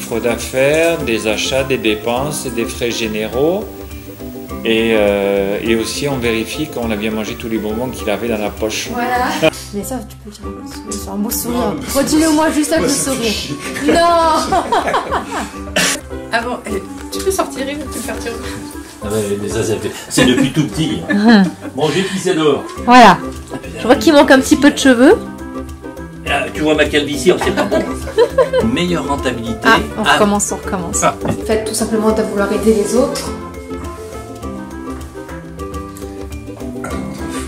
chiffre d'affaires, des achats, des dépenses, des frais généraux. Et aussi, on vérifie qu'on a bien mangé tous les bonbons qu'il avait dans la poche. Voilà. Mais ça, tu peux dire sur un beau sourire. Redis-le-moi juste avec le sourire. Non. Ah bon, tu peux sortir, il va te faire tirer. Ah ouais, mais ça, c'est depuis tout petit. Bon, j'ai pissé dehors. Voilà. Je vois qu'il manque un petit peu de cheveux. Ah, tu vois ma calvitie, c'est pas bon. Meilleure rentabilité. Ah, on recommence, on recommence. Ah. En fait, tout simplement de vouloir aider les autres.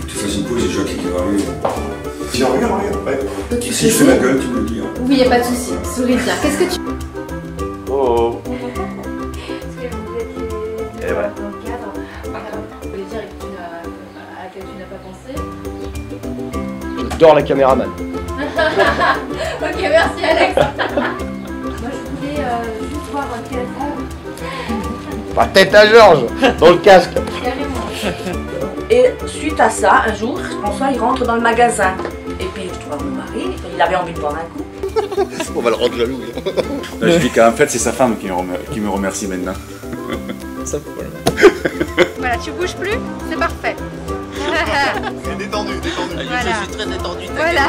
Tu fais une pause et Jacques qui va arriver. Tiens, regarde. Ouais. Tu Si je fais la gueule, tu me le dis. Hein. Oui, y a pas de souci. Souris bien. Qu'est-ce que tu... Oh. Et voilà. Dans le cadre, on peut dire à laquelle tu n'as pas pensé. J'adore la caméraman. Ok, merci Alex. Moi je voulais juste voir quelle heure. Pas tête à Georges, dans le casque. Carrément. Et suite à ça, un jour, François il rentre dans le magasin. Et puis je trouve mon mari, il avait envie de boire un coup. On va le rendre jaloux. Là, je dis qu'en fait, c'est sa femme qui me remercie maintenant. Ça faut le... Voilà, tu bouges plus, c'est parfait. C'est détendu. Voilà. Je suis très détendu. Voilà.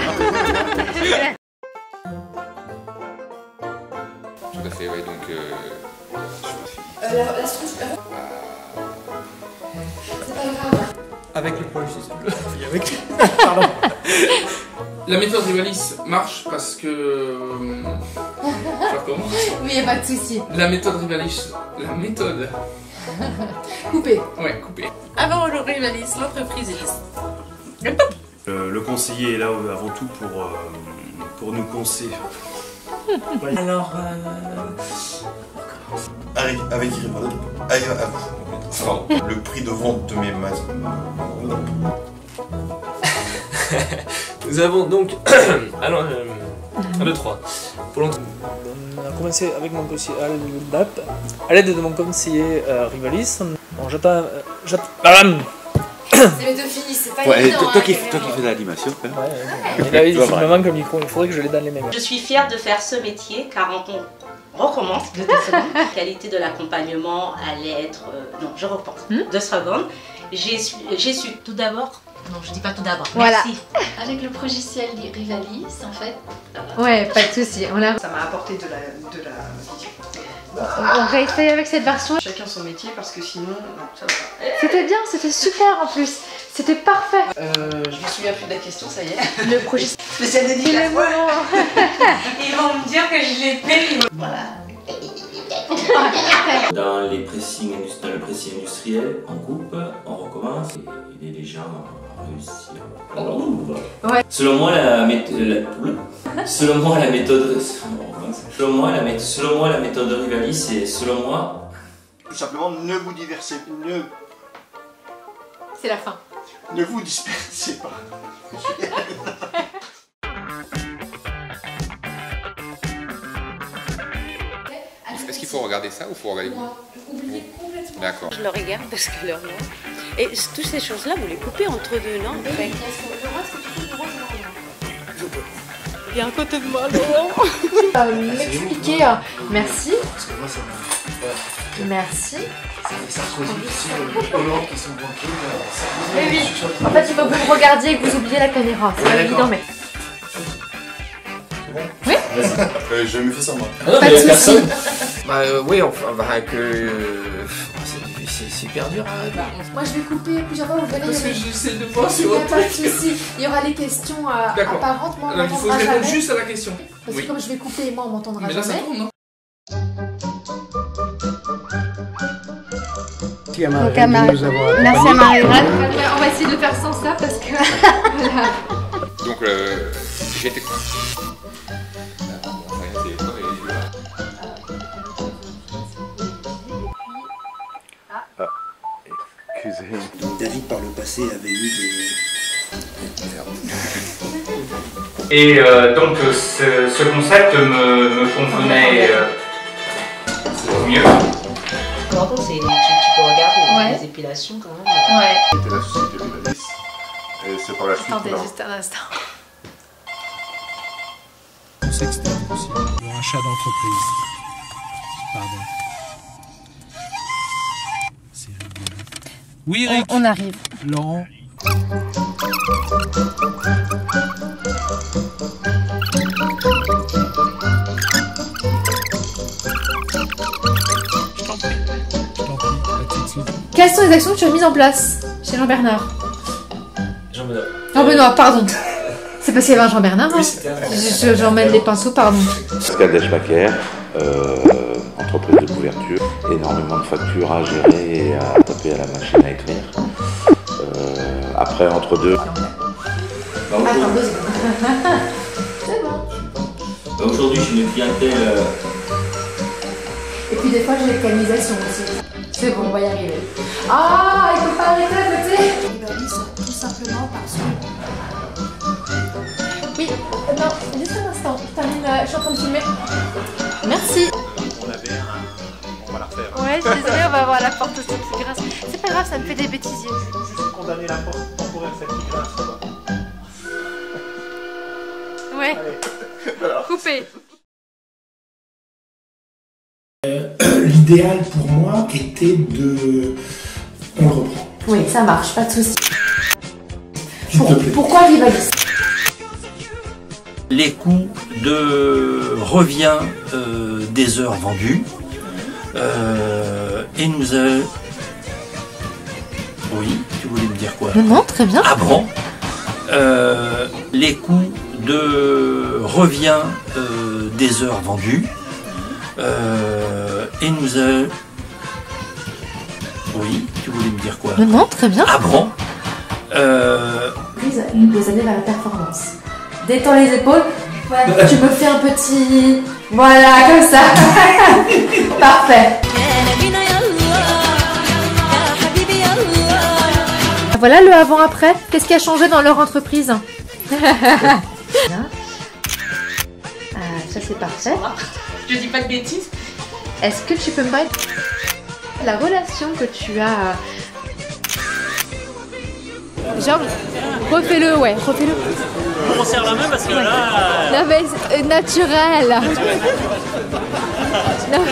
Tout à fait, oui, donc... La structure. C'est pas grave. Avec le projet, avec... Pardon. La méthode Rivalis marche parce que... Je recommence. Oui, y a pas de souci. La méthode Rivalis... La méthode... Coupé. Ouais, coupé. Avant le Rivalis, l'entreprise est... Le conseiller est là avant tout pour nous conseiller. Alors, Avec le prix de vente de mes masques. Nous avons donc... Alors, 1, 2, 3. Pour on a commencé avec mon conseiller à l'aide de mon conseiller Rivalis. Bon, j'attends... C'est les deux finis, c'est pas Ouais, évident. toi qui fais de l'animation, quand même. Et là, il me manque le micro, il faudrait que je l'ai dans les mains. Je suis fière de faire ce métier car on recommence 2 secondes. La qualité de l'accompagnement allait être... non, je repense. 2 secondes. J'ai su tout d'abord... Non, je dis pas tout d'abord. Voilà. Merci. Avec le logiciel Rivalis, en fait. Ouais, pas de souci. ça m'a apporté de la vision. On réessaye avec cette version. Chacun son métier parce que sinon, non, ça va pas. C'était bien, c'était super en plus. C'était parfait. Je me souviens plus de la question, ça y est. Le projet Spécial dédicace. Ils vont me dire que je l'ai fait. Voilà. Dans le pressing industriel, on coupe, on recommence et les gens réussissent. Ouais. Selon moi, la méthode Rivalis, c'est selon moi. Tout simplement, ne vous diversez, C'est la fin. ne vous dispersez pas. Est-ce qu'il faut regarder ça ou faut regarder vous? D'accord. Je le regarde parce que le roi. Et toutes ces choses-là, vous les coupez entre deux, non? Oui, Il y a un côté de moi, Laurent. m'expliquer. Merci. Parce que moi, ça m'a... Merci. Ça cause aussi Hollande qui sont banqués. Oui, oui. En fait, il faut que vous me regardiez et que vous oubliez la caméra. C'est pas évident, mais... Oui. Je me fais ça moi. Ah non, Pas mais de il y a soucis. personne. Bah oui, enfin, bah que... C'est super dur à... Moi, je vais couper plusieurs fois. Vous verrez, Parce que j'essaie de voir il sur n'y a autre pas de truc. souci. Il y aura les questions apparentes. Moi, on Alors, il faut m'entendra répondre jamais. juste à la question. Parce que comme je vais couper, moi, on m'entendra Mais là, ça jamais. tourne, non? Donc, à merci à Marie-Rad. On va essayer de faire sans ça parce que... Voilà. Donc, j'étais... Excusez-moi. David par le passé avait eu des... Et donc ce concept me convenait mieux. Par contre, tu peux regarder les épilations quand même. Ouais. C'était la société Rivalis. Et c'est par la suite... Attendez juste un instant. On sait que c'était impossible. Le rachat d'entreprise. Pardon. Oui, Eric. On arrive. Laurent. Quelles sont les actions que tu as mises en place chez Jean-Bernard? Jean-Benoît. Jean-Benoît, pardon. C'est parce qu'il y avait un Jean-Bernard. Oui, Hein. c'était un J'emmène les pinceaux, pardon. Pascal Deschmacher, entreprise de couverture, énormément de factures à gérer et à taper à la machine à écrire. Après, entre deux. Attends, 2 secondes. C'est bon. Aujourd'hui, j'ai une clientèle. Et puis des fois, j'ai les canalisations aussi. C'est bon, on va y arriver. Ah, il faut pas arrêter à côté. Tout simplement parce que... Oui, non, juste un instant. Je termine, je suis en train de filmer. Merci. On va la refaire. Ouais, je suis désolée, on va avoir la porte aussi qui grince. C'est pas grave, ça me fait des bêtisiers. Juste condamner la porte temporaire, celle qui grince, ça va. Ouais. Coupé. L'idéal pour moi était de... On le reprend. Oui, ça marche, pas de soucis. S'il te plaît. Pourquoi Rivalis? Les coûts de revient des heures vendues et nous a... Oui, tu voulais me dire quoi? Non, très bien. Ah bon? Les coûts de revient des heures vendues et nous a... Oui, tu voulais me dire quoi? Non, très bien. Ah bon? Les années vers la performance. Détends les épaules. Ouais, tu me fais un petit... Voilà, comme ça. Parfait. Voilà le avant-après. Qu'est-ce qui a changé dans leur entreprise? Ah, ça c'est parfait. Je dis pas de bêtises. Est-ce que tu peux me parler de la relation que tu as... Genre, refais-le, ouais, refais-le. On serre la main parce que là... Non mais naturel. Non.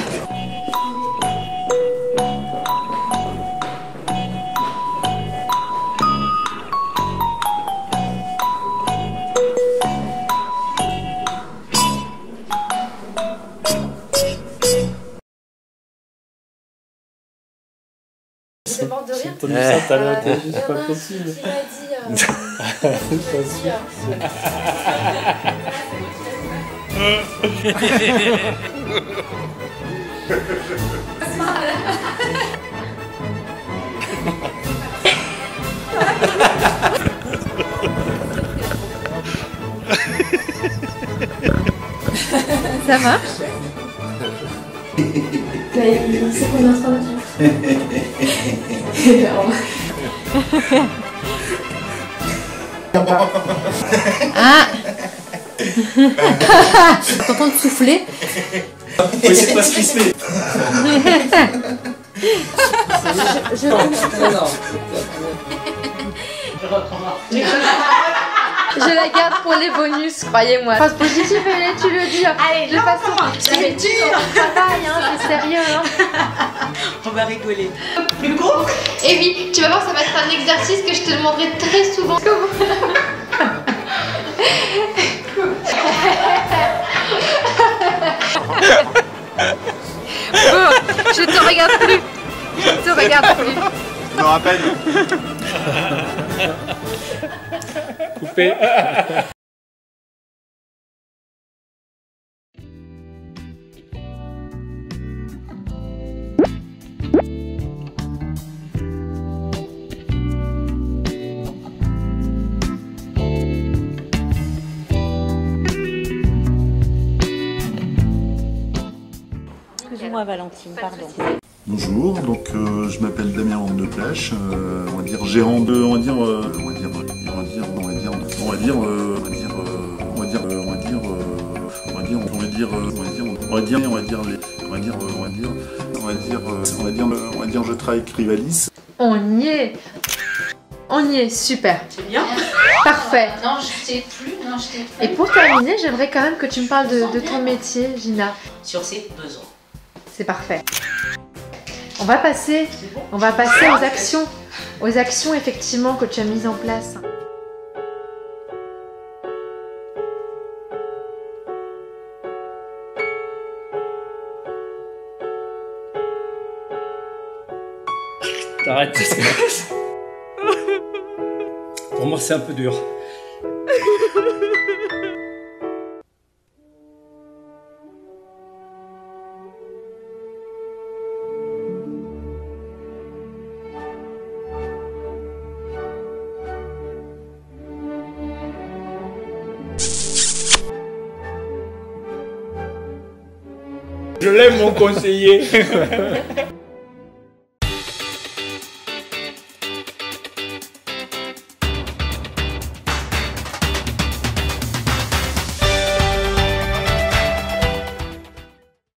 C'est mort de rire. T'as mis ça tout à l'heure, c'est pas possible. Qui m'a dit... C'est pas sûr. Ça marche? C'est combien de temps là-dessus? Ah. T'entends souffler? Oui, c'est pas ce qui se fait. Je la garde pour les bonus, croyez-moi. Phrase positive, tu le dis. Allez, je passe comment? C'est dur, on travaille, hein, c'est sérieux. Hein. On va rigoler. Plus court? Et oui, tu vas voir, ça va être un exercice que je te demanderai très souvent. Bon, je te regarde plus. Je te regarde plus. Je me rappelle. Coupé. Excuse-moi Valentine, pardon. Bonjour, donc je m'appelle Damien Van de Plage, on va dire gérant de, on va dire, je travaille avec Rivalis. On y est, super. C'est bien. Parfait. Non, je sais plus. Non, je sais plus. Et pour terminer, j'aimerais quand même que tu me parles de ton métier, Gina. Sur ses besoins. C'est parfait. On va passer aux actions effectivement que tu as mises en place. T'arrêtes. Pour moi, c'est un peu dur. Je l'aime, mon conseiller.